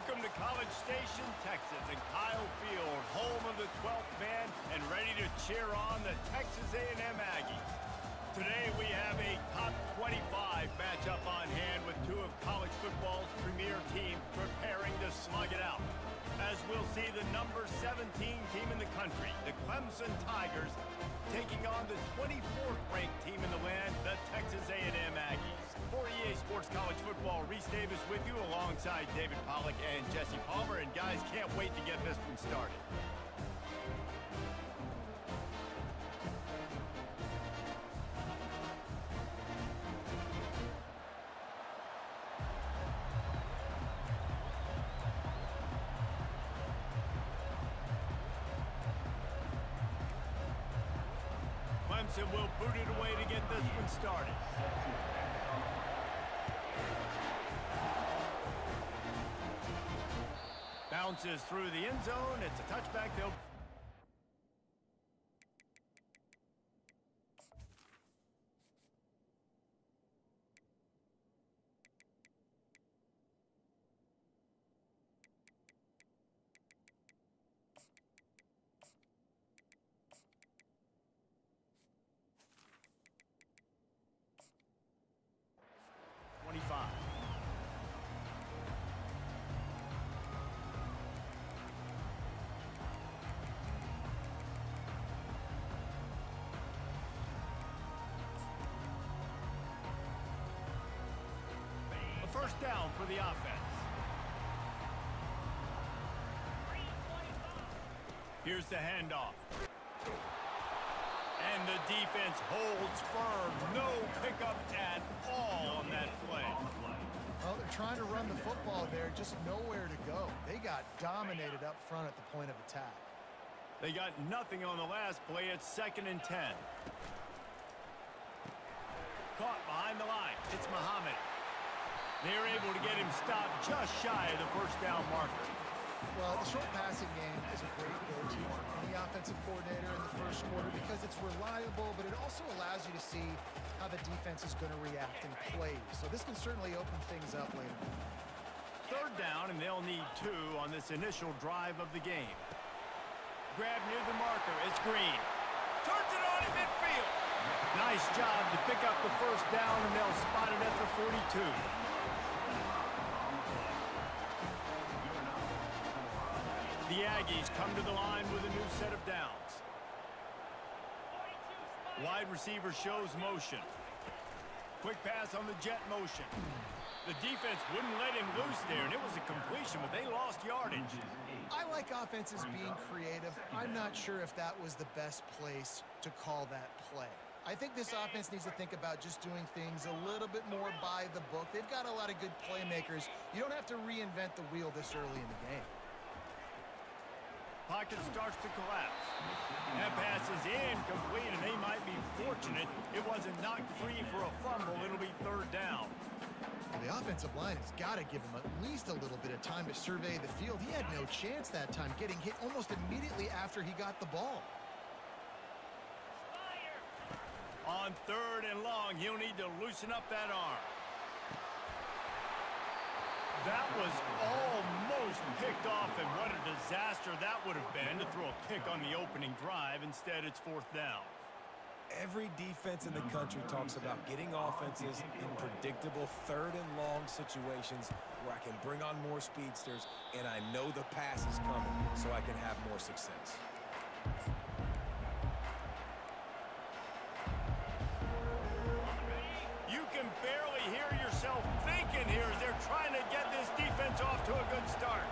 Welcome to College Station, Texas, and Kyle Field, home of the 12th man, and ready to cheer on the Texas A&M Aggies. Today we have a top 25 matchup on hand with two of college football's premier teams preparing to slug it out. As we'll see the number 17 team in the country, the Clemson Tigers, taking on the 24th ranked team in the land, the Texas A&M Aggies. For EA Sports College Football, Reese Davis with you alongside David Pollack and Jesse Palmer. And guys, can't wait to get this one started. Clemson will boot it away to get this one started. Bounces through the end zone. It's a touchback. They'll... First down for the offense. Here's the handoff. And the defense holds firm. No pickup at all on that play. Well, they're trying to run the football there, just nowhere to go. They got dominated up front at the point of attack. They got nothing on the last play. It's 2nd and 10. Caught behind the line. It's Muhammad. They're able to get him stopped just shy of the first down marker. Well, the short passing game is a great go-to for any offensive coordinator in the first quarter because it's reliable, but it also allows you to see how the defense is going to react in plays. So this can certainly open things up later. Third down, and they'll need 2 on this initial drive of the game. Grab near the marker. It's Green. Turns it on in midfield. Nice job to pick up the first down, and they'll spot it at the 42. The Aggies come to the line with a new set of downs. Wide receiver shows motion. Quick pass on the jet motion. The defense wouldn't let him loose there, and it was a completion, but they lost yardage. I like offenses being creative. I'm not sure if that was the best place to call that play. I think this offense needs to think about just doing things a little bit more by the book. They've got a lot of good playmakers. You don't have to reinvent the wheel this early in the game. Pocket starts to collapse. That pass is incomplete, and they might be fortunate it wasn't knocked free for a fumble. It'll be 3rd down. The offensive line has got to give him at least a little bit of time to survey the field. He had no chance that time, getting hit almost immediately after he got the ball. On 3rd and long, he'll need to loosen up that arm. That was almost picked off, and what a disaster that would have been to throw a pick on the opening drive. Instead, it's 4th down. Every defense in the country talks about getting offenses in predictable 3rd and long situations where I can bring on more speedsters, and I know the pass is coming, so I can have more success. You can barely hear yourself thinking here as they're trying to get this defense off to a good start.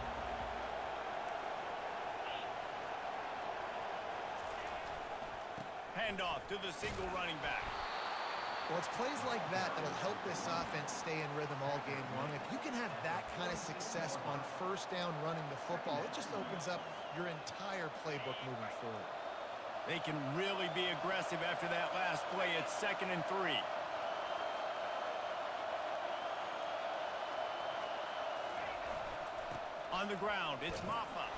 Handoff to the single running back. Well, it's plays like that that'll help this offense stay in rhythm all game long. If you can have that kind of success on 1st down running the football, it just opens up your entire playbook moving forward. They can really be aggressive after that last play. It's 2nd and 3. On the ground, it's Maffa.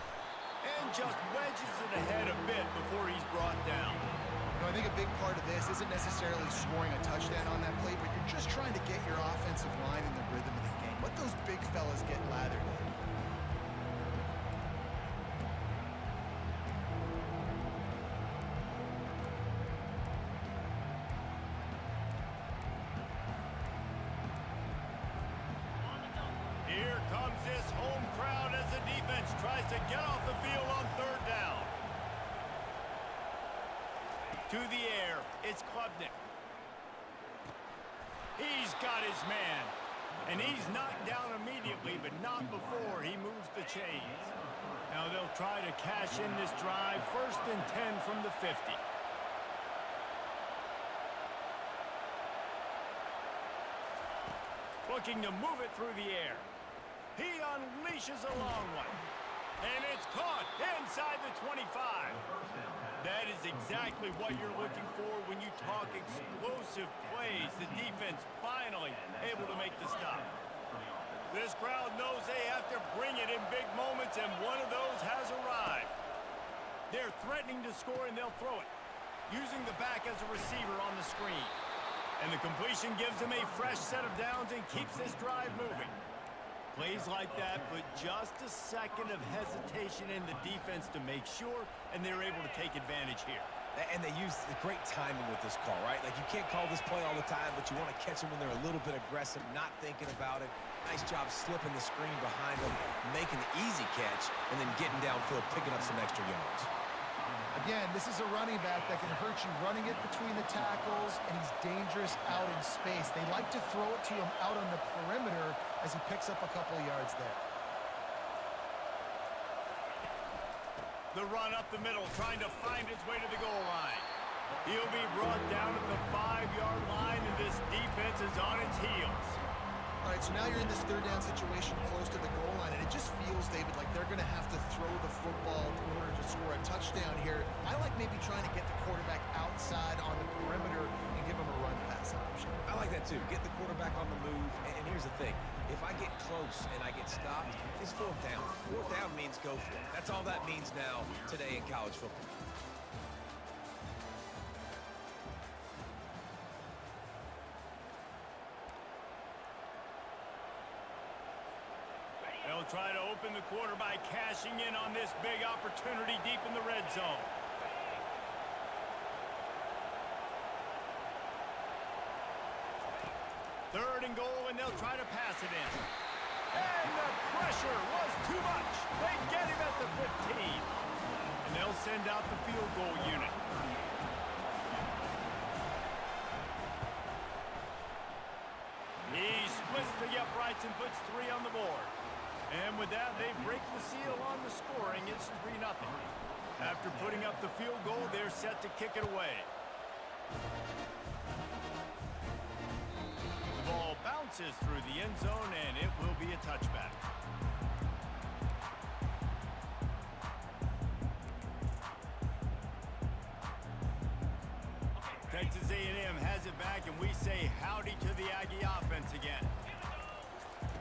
And just wedges it ahead a bit before he's brought down. You know, I think a big part of this isn't necessarily scoring a touchdown on that play, but you're just trying to get your offensive line in the rhythm of the game. Let those big fellas get lathered in. comes this home crowd as the defense tries to get off the field on third down. To the air, it's Klubnik. He's got his man. And he's knocked down immediately, but not before he moves the chains. Now they'll try to cash in this drive. 1st and 10 from the 50. Looking to move it through the air. He unleashes a long one. And it's caught inside the 25. That is exactly what you're looking for when you talk explosive plays. The defense finally able to make the stop. This crowd knows they have to bring it in big moments, and one of those has arrived. They're threatening to score, and they'll throw it, using the back as a receiver on the screen. And the completion gives them a fresh set of downs and keeps this drive moving. Plays like that put just a second of hesitation in the defense to make sure, and they're able to take advantage here. And they use the great timing with this call, right? Like, you can't call this play all the time, but you want to catch them when they're a little bit aggressive, not thinking about it. Nice job slipping the screen behind them, making the easy catch, and then getting downfield, picking up some extra yards. Again, this is a running back that can hurt you running it between the tackles, and he's dangerous out in space. They like to throw it to him out on the perimeter as he picks up a couple of yards there. The run up the middle, trying to find its way to the goal line. He'll be brought down at the 5-yard line, and this defense is on its heels. All right, so now you're in this third down situation close to the goal line, and it just feels, David, like they're going to have to throw the football in order to score a touchdown here. I like maybe trying to get the quarterback outside on the perimeter and give him a run pass option. I like that too. Get the quarterback on the move. And here's the thing. If I get close and I get stopped, it's 4th down. 4th down means go for it. That's all that means now today in college football. They'll try to open the quarter by cashing in on this big opportunity deep in the red zone. Third and goal, and they'll try to pass it in. And the pressure was too much. They get him at the 15. And they'll send out the field goal unit. He splits the uprights and puts 3 on the board. And with that, they break the seal on the scoring. It's 3-0. After putting up the field goal, they're set to kick it away. The ball bounces through the end zone, and it will be a touchback. Texas A&M has it back, and we say howdy to the Aggie offense again.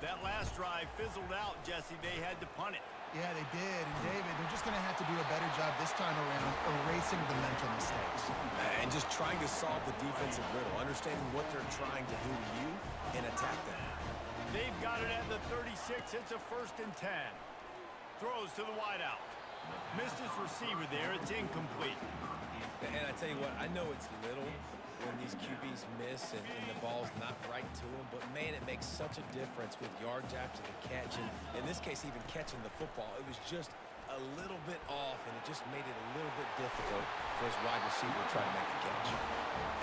That last drive fizzled out, Jesse. They had to punt it. Yeah, they did. And, David, they're just going to have to do a better job this time around erasing the mental mistakes. And just trying to solve the defensive riddle, understanding what they're trying to do to you and attack them. They've got it at the 36. It's a 1st and 10. Throws to the wideout. Missed his receiver there. It's incomplete. And I tell you what, I know it's little when these QBs miss and the ball's not right to them, but man, it makes such a difference with yards after the catch, and in this case, even catching the football. It was just a little bit off, and it just made it a little bit difficult for his wide receiver to try to make the catch.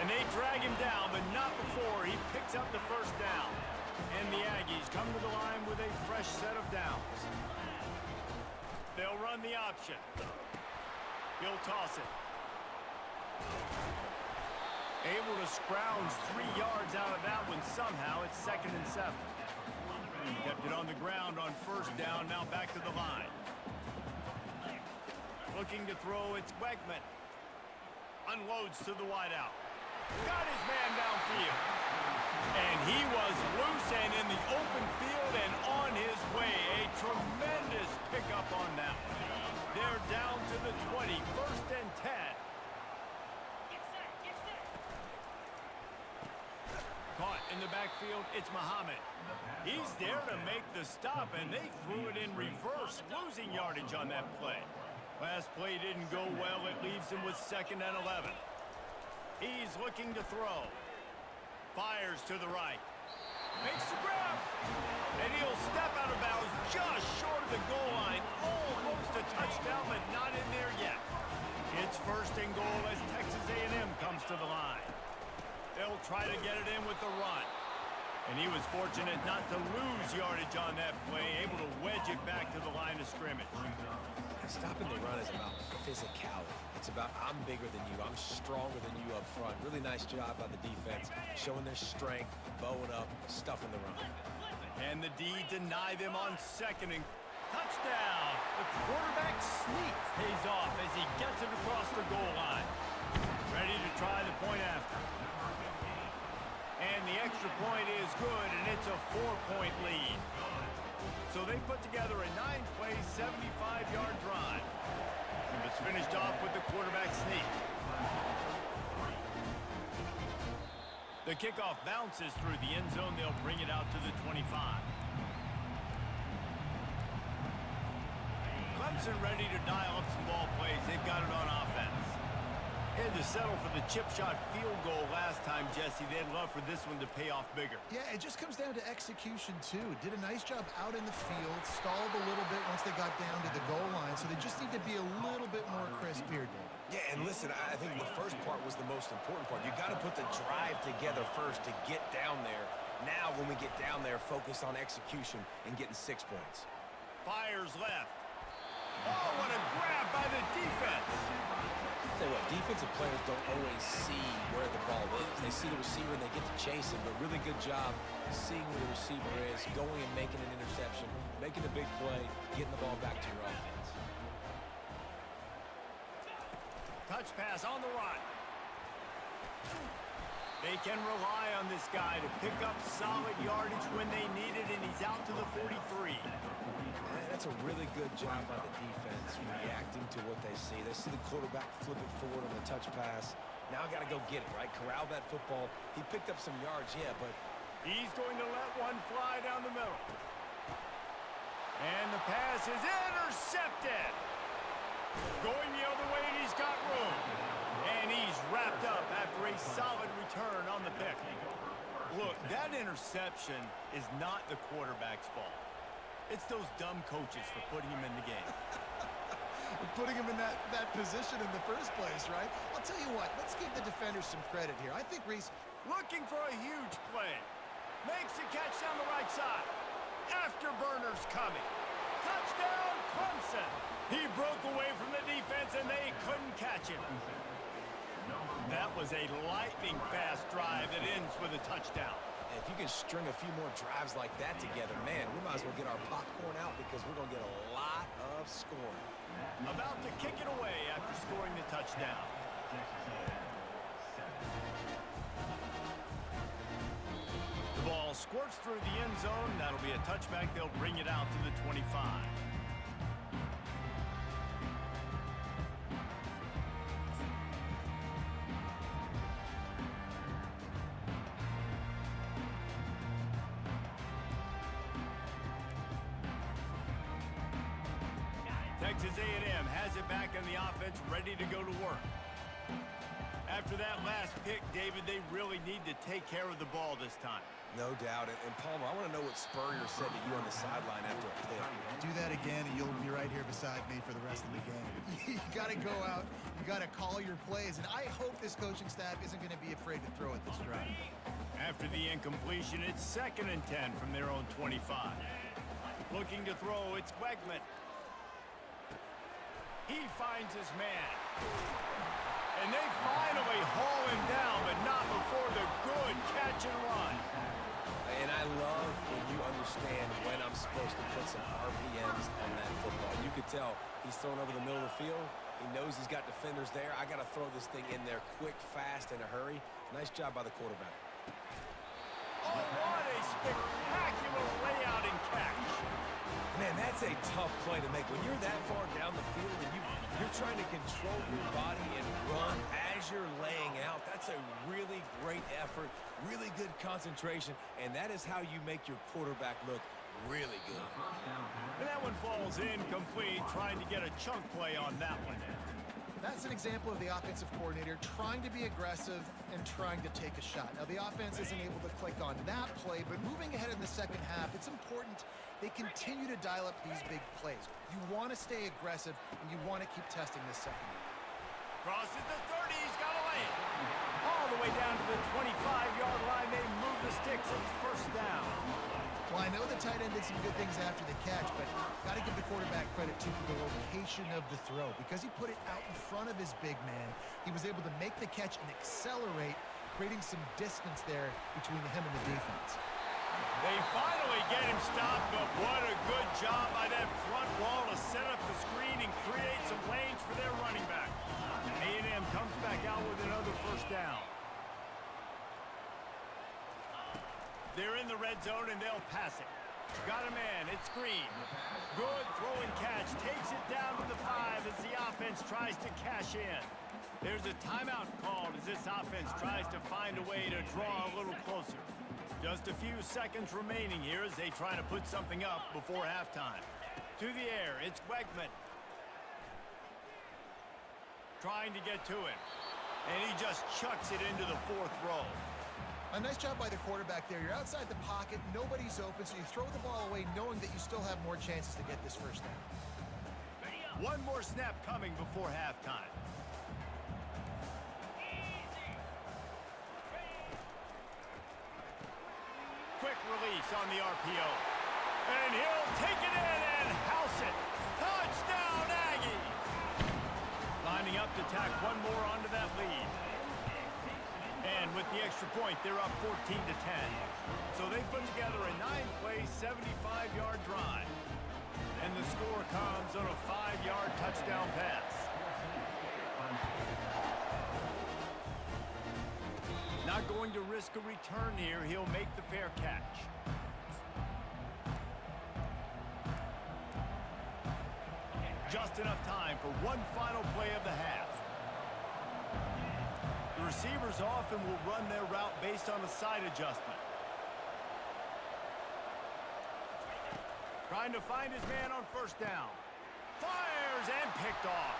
And they drag him down, but not before he picks up the 1st down. And the Aggies come to the line with a fresh set of downs. They'll run the option. He'll toss it. Able to scrounge 3 yards out of that one somehow. It's 2nd and 7. Kept it on the ground on 1st down. Now back to the line. Looking to throw. It's Wegman. Unloads to the wideout. Got his man downfield. And he was loose and in the open field and on his way. A tremendous pickup on that one. They're down to the 20. 1st and 10. Caught in the backfield, it's Muhammad. He's there to make the stop, and they threw it in reverse, losing yardage on that play. Last play didn't go well. It leaves him with 2nd and 11. He's looking to throw. Fires to the right. Makes the grab. And he'll step out of bounds just short of the goal line. Almost a touchdown, but not in there yet. It's first and goal as Texas A&M comes to the line. They'll try to get it in with the run. And he was fortunate not to lose yardage on that play, able to wedge it back to the line of scrimmage. Stopping the run is about physicality. It's about I'm bigger than you, I'm stronger than you up front. Really nice job by the defense, showing their strength, bowing up, stuffing the run. And the D deny them on second and touchdown. The quarterback sneak pays off as he gets it across the goal line. Ready to try the point after. And the extra point is good, and it's a 4-point lead. So they put together a 9-play, 75-yard drive. It was finished off with the quarterback sneak. The kickoff bounces through the end zone. They'll bring it out to the 25. Clemson ready to dial up some ball plays. They've got it on offense. Had to settle for the chip shot field goal last time, Jesse. They'd love for this one to pay off bigger. Yeah, it just comes down to execution, too. Did a nice job out in the field, stalled a little bit once they got down to the goal line, so they just need to be a little bit more crisp here, Dave. Yeah, and listen, I think the first part was the most important part. You got to put the drive together first to get down there. Now, when we get down there, focus on execution and getting 6 points. Fires left. Oh, what a grab by the defense. Tell you what, defensive players don't always see where the ball is. They see the receiver and they get to chase him, but really good job seeing where the receiver is, going and making an interception, making a big play, getting the ball back to your offense. Touch pass on the run. They can rely on this guy to pick up solid yardage when they need it, and he's out to the 43. That's a really good job by the defense, reacting to what they see. They see the quarterback flip it forward on the touch pass. Now I got to go get it, right? Corral that football. He picked up some yards, yeah, but he's going to let one fly down the middle. And the pass is intercepted. Going the other way, and he's got room. And he's wrapped up after a solid return on the pick. Look, that interception is not the quarterback's fault. It's those dumb coaches for putting him in the game. Putting him in that position in the first place, right? I'll tell you what, let's give the defenders some credit here. I think Reese looking for a huge play. Makes the catch down the right side. Afterburner's coming. Touchdown, Clemson. He broke away from the defense, and they couldn't catch him. That was a lightning-fast drive that ends with a touchdown. And if you can string a few more drives like that together, man, we might as well get our popcorn out because we're going to get a lot of scoring. About to kick it away after scoring the touchdown. The ball squirts through the end zone. That'll be a touchback. They'll bring it out to the 25. Texas A&M has it back on the offense, ready to go to work. After that last pick, David, they really need to take care of the ball this time. No doubt. And Palmer, I want to know what Spurrier said to you on the sideline after a pick. Do that again, and you'll be right here beside me for the rest of the game. You got to go out. You got to call your plays, and I hope this coaching staff isn't going to be afraid to throw at this drive. After the incompletion, it's 2nd and 10 from their own 25. Looking to throw, it's Wegman. He finds his man. And they finally haul him down, but not before the good catch and run. And I love when you understand when I'm supposed to put some RPMs on that football. You could tell he's thrown over the middle of the field. He knows he's got defenders there. I got to throw this thing in there quick, fast, in a hurry. Nice job by the quarterback. Oh, what a spectacular layout and catch. Man, that's a tough play to make. When you're that far down the field and you're trying to control your body and run as you're laying out, that's a really great effort, really good concentration, and that is how you make your quarterback look really good. And that one falls incomplete, trying to get a chunk play on that one. That's an example of the offensive coordinator trying to be aggressive and trying to take a shot. Now, the offense isn't able to click on that play, but moving ahead in the second half, it's important they continue to dial up these big plays. You want to stay aggressive, and you want to keep testing this second. Crosses the 30, he's got to lay it. All the way down to the 25-yard line, they move the sticks, it's first down. Well, I know the tight end did some good things after the catch, but got to give the quarterback credit, too, for the location of the throw. Because he put it out in front of his big man, he was able to make the catch and accelerate, creating some distance there between him and the defense. They finally get him stopped, but what a good job by that front wall to set up the screen and create some lanes for their running back. A&M comes back out with another first down. They're in the red zone, and they'll pass it. Got a man. It's Green. Good throw and catch. Takes it down to the 5 as the offense tries to cash in. There's a timeout called as this offense tries to find a way to draw a little closer. Just a few seconds remaining here as they try to put something up before halftime. To the air, it's Wegman. Trying to get to him. And he just chucks it into the 4th row. A nice job by the quarterback there. You're outside the pocket, nobody's open, so you throw the ball away knowing that you still have more chances to get this first down. One more snap coming before halftime. Quick release on the RPO. And he'll take it in and house it. Touchdown, Aggies! Lining up to tack one more onto that lead. And with the extra point, they're up 14-10. So they put together a 9-play, 75-yard drive. And the score comes on a 5-yard touchdown pass. Not going to risk a return here. He'll make the fair catch. Just enough time for one final play of the half. The receivers often will run their route based on a side adjustment. Trying to find his man on first down. Fires and picked off.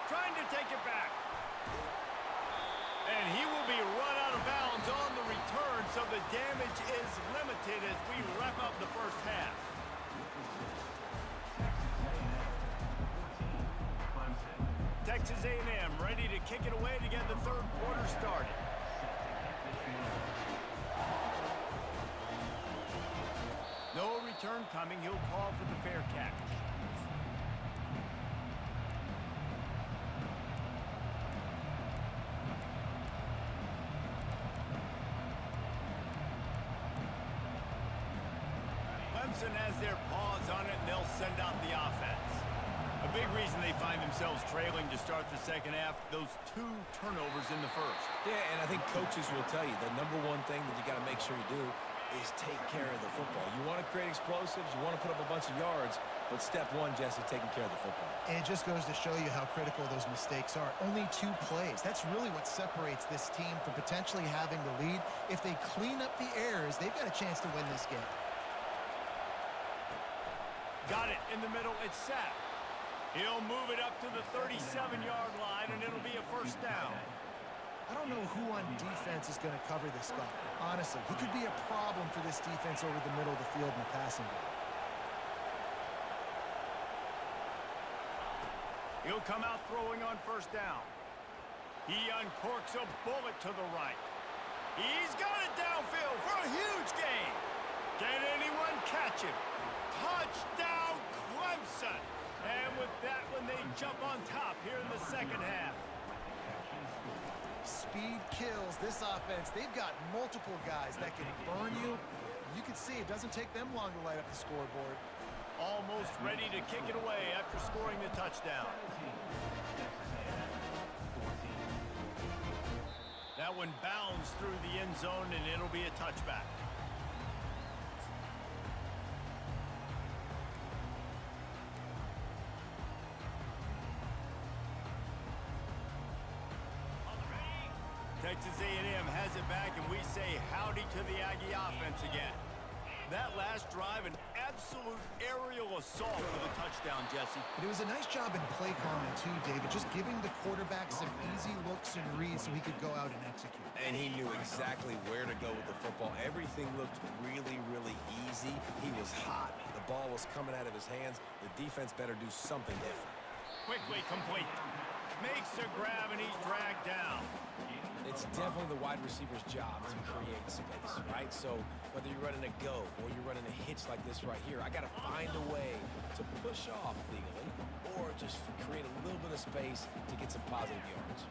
Trying to take it back. And he will be run out of bounds on the return, so the damage is limited as we wrap up the first half. Texas A&M ready to kick it away to get the third quarter started. No return coming. He'll call for the fair catch. Clemson has their paws on it, and they'll send out the offense. A big reason they find themselves trailing to start the second half, those 2 turnovers in the first. Yeah, and I think coaches will tell you the number one thing that you got to make sure you do is take care of the football. You want to create explosives, you want to put up a bunch of yards, but step one, Jesse, taking care of the football. And it just goes to show you how critical those mistakes are. Only 2 plays. That's really what separates this team from potentially having the lead. If they clean up the errors, they've got a chance to win this game. Got it in the middle. It's Sapp. He'll move it up to the 37-yard line, and it'll be a first down. I don't know who on defense is going to cover this guy. Honestly, he could be a problem for this defense over the middle of the field in the passing game. He'll come out throwing on first down. He uncorks a bullet to the right. He's got it downfield for a huge gain. Can anyone catch him? Touchdown, Clemson. And with that one, they jump on top here in the second half. Speed kills this offense. They've got multiple guys that can burn you. You can see it doesn't take them long to light up the scoreboard. Almost ready to kick it away after scoring the touchdown. That one bounds through the end zone, and it'll be a touchback. Texas A&M has it back, and we say howdy to the Aggie offense again. That last drive, an absolute aerial assault for the touchdown, Jesse. But it was a nice job in play calling too, David, just giving the quarterback some easy looks and reads so he could go out and execute. And he knew exactly where to go with the football. Everything looked really, really easy. He was hot. The ball was coming out of his hands. The defense better do something different. Quickly complete. Makes a grab, and he's dragged down. It's definitely the wide receiver's job to create space, right? So whether you're running a go or you're running a hitch like this right here, I got to find a way to push off legally or just create a little bit of space to get some positive yards.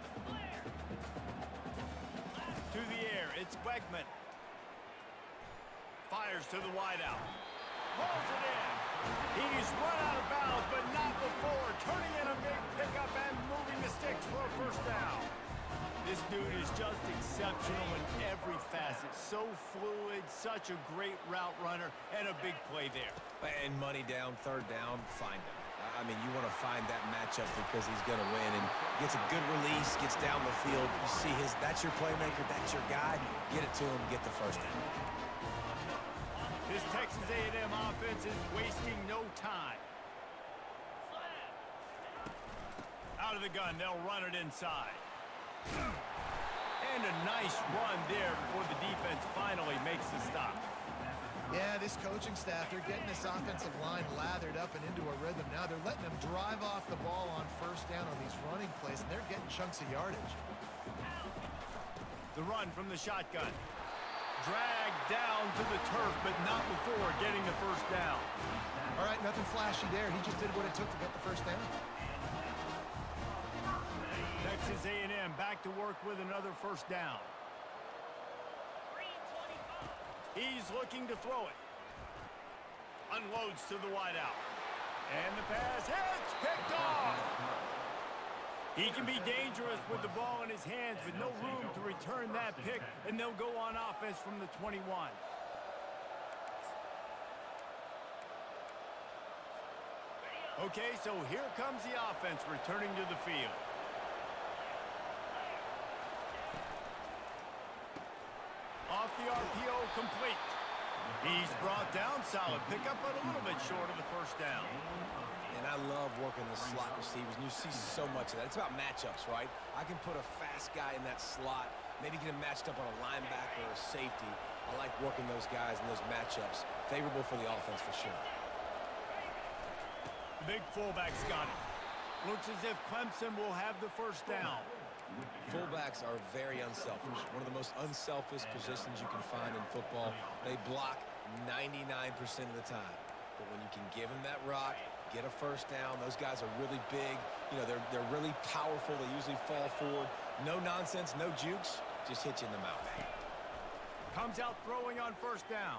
To the air, it's Wegman. Fires to the wideout. Rolls it in. He's run out of bounds, but not before. Turning in a big pickup and moving the sticks for a first down. This dude is just exceptional in every facet. So fluid, such a great route runner, and a big play there. And money down, third down, find him. I mean, you want to find that matchup because he's going to win. And gets a good release, gets down the field. You see that's your playmaker, that's your guy. Get it to him, get the first down. This Texas A&M offense is wasting no time. Out of the gun, they'll run it inside. And a nice run there before the defense finally makes the stop. Yeah, this coaching staff, they're getting this offensive line lathered up and into a rhythm. Now they're letting them drive off the ball on first down on these running plays, and they're getting chunks of yardage. The run from the shotgun. Dragged down to the turf, but not before getting the first down. All right, nothing flashy there. He just did what it took to get the first down. Texas A&M back to work with another first down. He's looking to throw it. Unloads to the wideout. And the pass hits, picked off. He can be dangerous with the ball in his hands, but no room to return that pick, and they'll go on offense from the 21. Okay, so here comes the offense returning to the field. Off the RPO, complete. He's brought down, solid pickup, but a little bit short of the first down. And I love working the slot receivers, and you see so much of that. It's about matchups, right? I can put a fast guy in that slot, maybe get him matched up on a linebacker or a safety. I like working those guys in those matchups. Favorable for the offense for sure. Big fullback's got it. Looks as if Clemson will have the first down. Fullbacks are very unselfish. One of the most unselfish positions you can find in football. They block 99% of the time. But when you can give them that rock, get a first down, those guys are really big. You know, they're really powerful. They usually fall forward. No nonsense, no jukes, just hit you in the mouth. Comes out throwing on first down.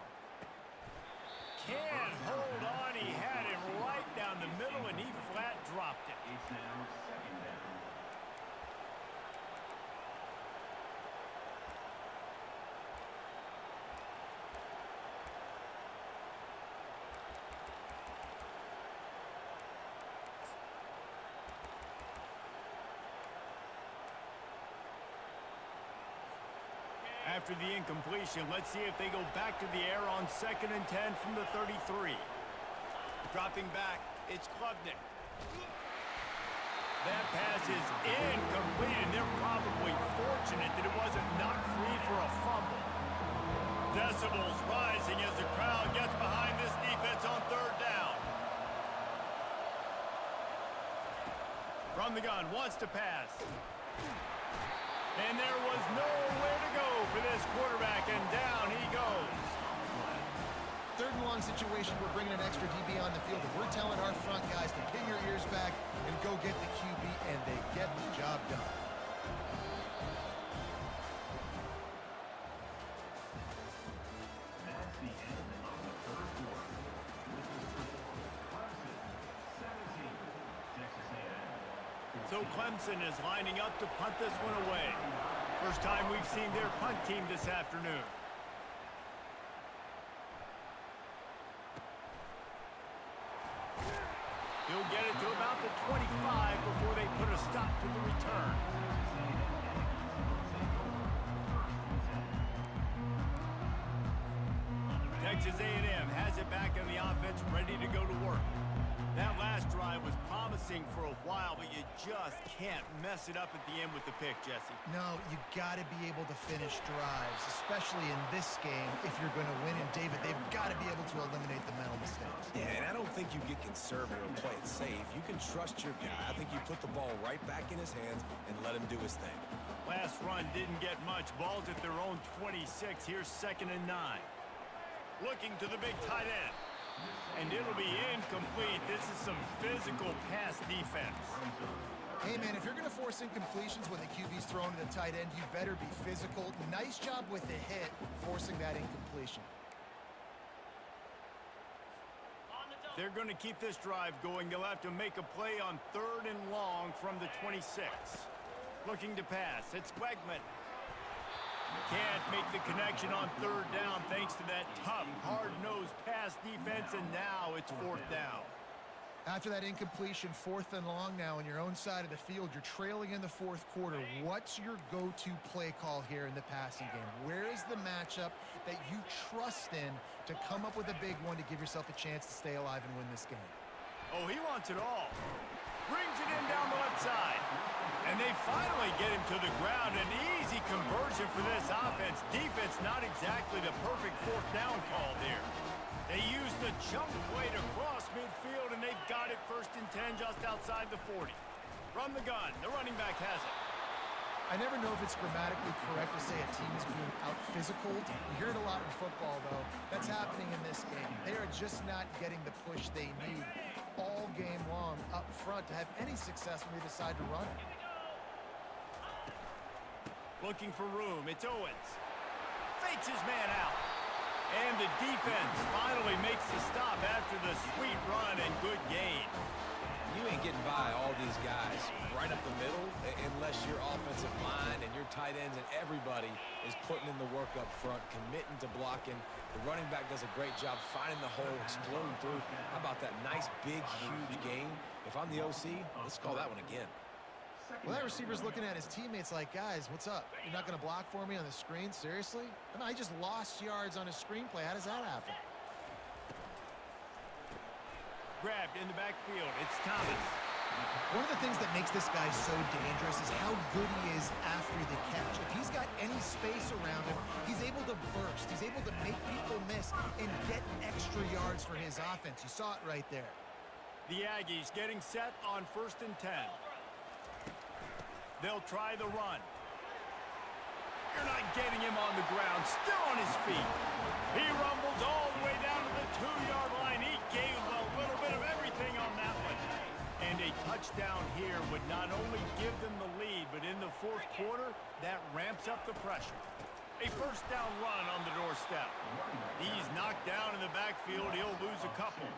Can't hold on. He had him right down the middle, and he flat dropped it. After the incompletion, let's see if they go back to the air on 2nd and 10 from the 33. Dropping back, it's Klubnik. That pass is incomplete, and they're probably fortunate that it wasn't knocked free for a fumble. Decibels rising as the crowd gets behind this defense on 3rd down. From the gun, wants to pass. And there was nowhere to go for this quarterback, and down he goes. 3rd and long situation, we're bringing an extra DB on the field, and we're telling our front guys to pin your ears back and go get the QB, and they get the job done. So Clemson is lining up to punt this one away. First time we've seen their punt team this afternoon. He'll get it to about the 25 before they put a stop to the return. Texas A&M has it back in the offense, ready to go to work. That last drive was promising for a while, but you just can't mess it up at the end with the pick, Jesse. No, you got to be able to finish drives, especially in this game if you're going to win. And, David, they've got to be able to eliminate the mental mistakes. Yeah, and I don't think you get conservative or play it safe. You can trust your guy. I think you put the ball right back in his hands and let him do his thing. Last run didn't get much. Ball's at their own 26. Here's 2nd and 9. Looking to the big tight end. And it'll be incomplete. This is some physical pass defense. Hey, man, if you're going to force incompletions when the QB's thrown to the tight end, you better be physical. Nice job with the hit, forcing that incompletion. They're going to keep this drive going. They'll have to make a play on 3rd and long from the 26. Looking to pass. It's Wegman. Can't make the connection on 3rd down thanks to that tough, hard-nosed pass defense, and now it's 4th down. After that incompletion, 4th and long now on your own side of the field. You're trailing in the 4th quarter. What's your go-to play call here in the passing game? Where is the matchup that you trust in to come up with a big one to give yourself a chance to stay alive and win this game? Oh, he wants it all. Brings it in down the left side. And they finally get him to the ground. An easy conversion for this offense. Defense not exactly the perfect 4th down call there. They use the jump play to cross midfield, and they've got it 1st and 10 just outside the 40. From the gun, the running back has it. I never know if it's grammatically correct to say a team is being out-physical. You hear it a lot in football, though. That's happening in this game. They are just not getting the push they need all game long up front to have any success when they decide to run it. Looking for room. It's Owens. Fakes his man out. And the defense finally makes the stop after the sweet run and good gain. You ain't getting by all these guys right up the middle unless your offensive line and your tight ends and everybody is putting in the work up front, committing to blocking. The running back does a great job finding the hole, exploding through. How about that nice, big, huge gain? If I'm the OC, let's call that one again. Well, that receiver's looking at his teammates like, guys, what's up? You're not going to block for me on the screen? Seriously? I mean, I just lost yards on a screenplay. How does that happen? Grabbed in the backfield. It's Thomas. One of the things that makes this guy so dangerous is how good he is after the catch. If he's got any space around him, he's able to burst. He's able to make people miss and get extra yards for his offense. You saw it right there. The Aggies getting set on 1st and 10. They'll try the run. You're not getting him on the ground. Still on his feet. He rumbles all the way down to the 2-yard line. He gave a little bit of everything on that one. And a touchdown here would not only give them the lead, but in the 4th quarter, that ramps up the pressure. A 1st down run on the doorstep. He's knocked down in the backfield. He'll lose a couple.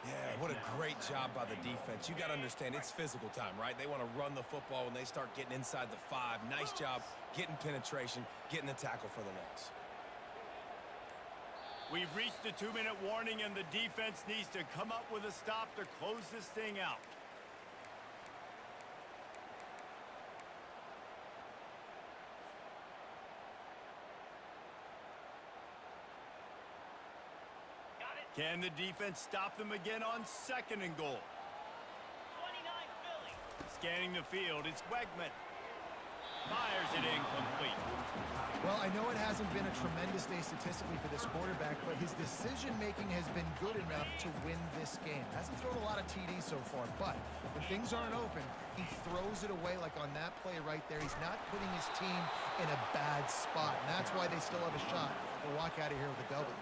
Yeah, what a great job by the defense. You got to understand, it's physical time, right? They want to run the football when they start getting inside the 5. Nice job getting penetration, getting the tackle for the loss. We've reached the 2-minute warning, and the defense needs to come up with a stop to close this thing out. Can the defense stop them again on 2nd and goal? 29 Philly. Scanning the field, it's Wegman. Fires it incomplete. Well, I know it hasn't been a tremendous day statistically for this quarterback, but his decision-making has been good enough to win this game. Hasn't thrown a lot of TDs so far, but when things aren't open, he throws it away like on that play right there. He's not putting his team in a bad spot, and that's why they still have a shot to walk out of here with a W.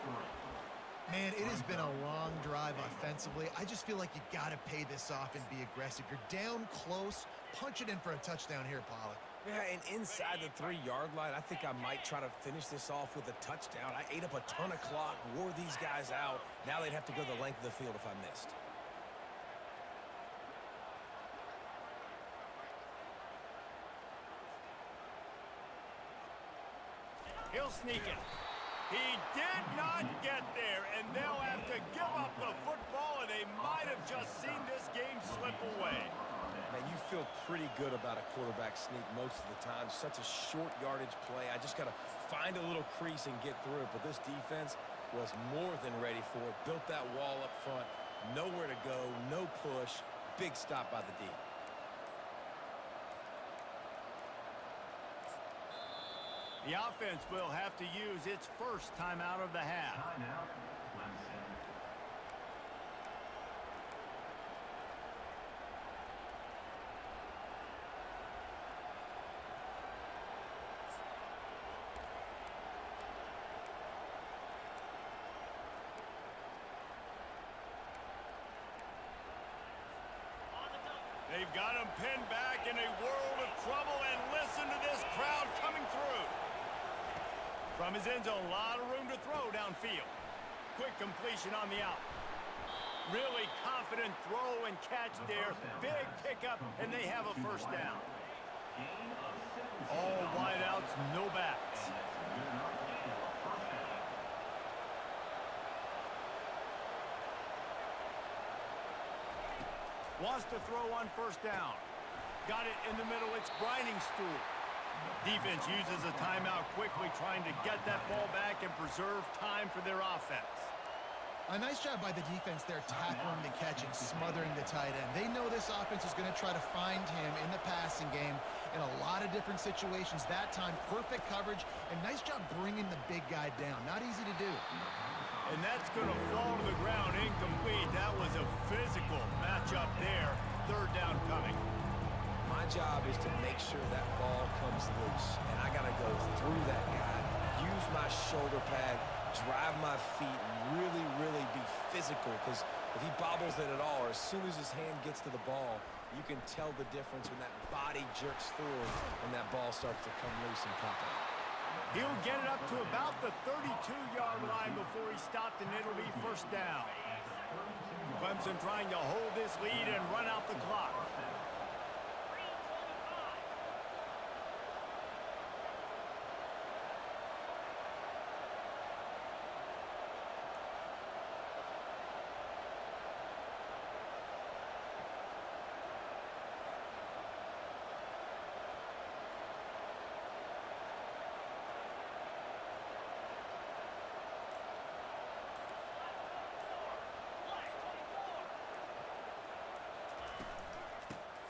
Man, it has been a long drive offensively. I just feel like you got to pay this off and be aggressive. You're down close. Punch it in for a touchdown here, Pollack. Yeah, and inside the 3-yard line, I think I might try to finish this off with a touchdown. I ate up a ton of clock, wore these guys out. Now they'd have to go the length of the field if I missed. He'll sneak it. He did not get there, and they'll have to give up the football, and they might have just seen this game slip away. Man, you feel pretty good about a quarterback sneak most of the time. Such a short yardage play. I just got to find a little crease and get through it. But this defense, was more than ready for it. Built that wall up front. Nowhere to go, no push. Big stop by the D. The offense will have to use its first timeout of the half. They've got him pinned back in a world of trouble, and listen to this crowd coming through. From his end zone, a lot of room to throw downfield. Quick completion on the out. Really confident throw and catch there. Big pickup, and they have a first down. All wideouts, no backs. Wants to throw on first down. Got it in the middle. It's Brining Stool. Defense uses a timeout quickly, trying to get that ball back and preserve time for their offense. A nice job by the defense there, tackling the catch and smothering the tight end. They know this offense is going to try to find him in the passing game in a lot of different situations. That time, perfect coverage, and nice job bringing the big guy down. Not easy to do. And that's going to fall to the ground incomplete. That was a physical matchup there. Third down coming. My job is to make sure that ball comes loose, and I got to go through that guy, use my shoulder pad, drive my feet, and really be physical, because if he bobbles it at all, or as soon as his hand gets to the ball, you can tell the difference when that body jerks forward and that ball starts to come loose and pop out. He'll get it up to about the 32-yard line before he stopped, and it'll be first down. Clemson trying to hold this lead and run out the clock.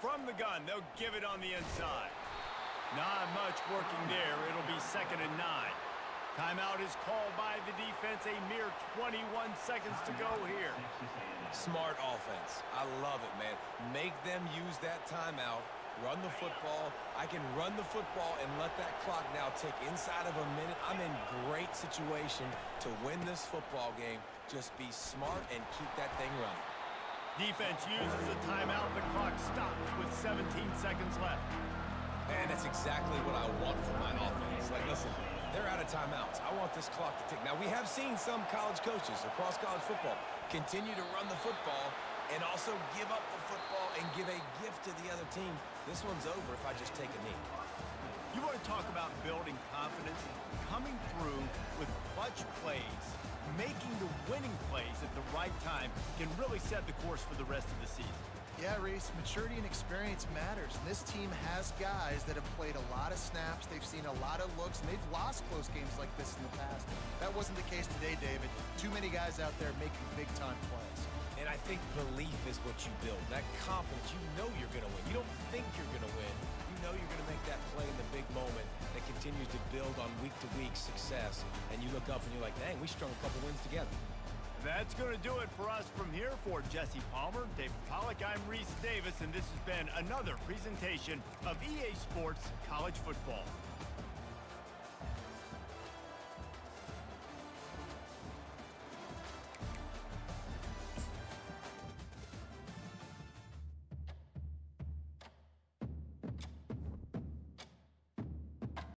From the gun, they'll give it on the inside. Not much working there. It'll be 2nd and 9. Timeout is called by the defense. A mere 21 seconds to go here. Smart offense. I love it, man. Make them use that timeout. Run the football. I can run the football and let that clock now tick inside of a minute. I'm in great situation to win this football game. Just be smart and keep that thing running. Defense uses a timeout. The clock stops with 17 seconds left. And that's exactly what I want from my offense. Like, listen, they're out of timeouts. I want this clock to tick. Now, we have seen some college coaches across college football continue to run the football and also give up the football and give a gift to the other team. This one's over if I just take a knee. You want to talk about building confidence? Coming through with clutch plays, making the winning plays at the right time can really set the course for the rest of the season. Yeah, Reese, maturity and experience matters. This team has guys that have played a lot of snaps. They've seen a lot of looks, and they've lost close games like this in the past. That wasn't the case today, David. Too many guys out there making big-time plays. And I think belief is what you build. That confidence, you know you're going to win. You don't think you're going to win. You know you're going to make that play in the big moment that continues to build on week-to-week success. And you look up and you're like, dang, we strung a couple wins together. That's going to do it for us from here. For Jesse Palmer, David Pollack, I'm Reese Davis, and this has been another presentation of EA Sports College Football.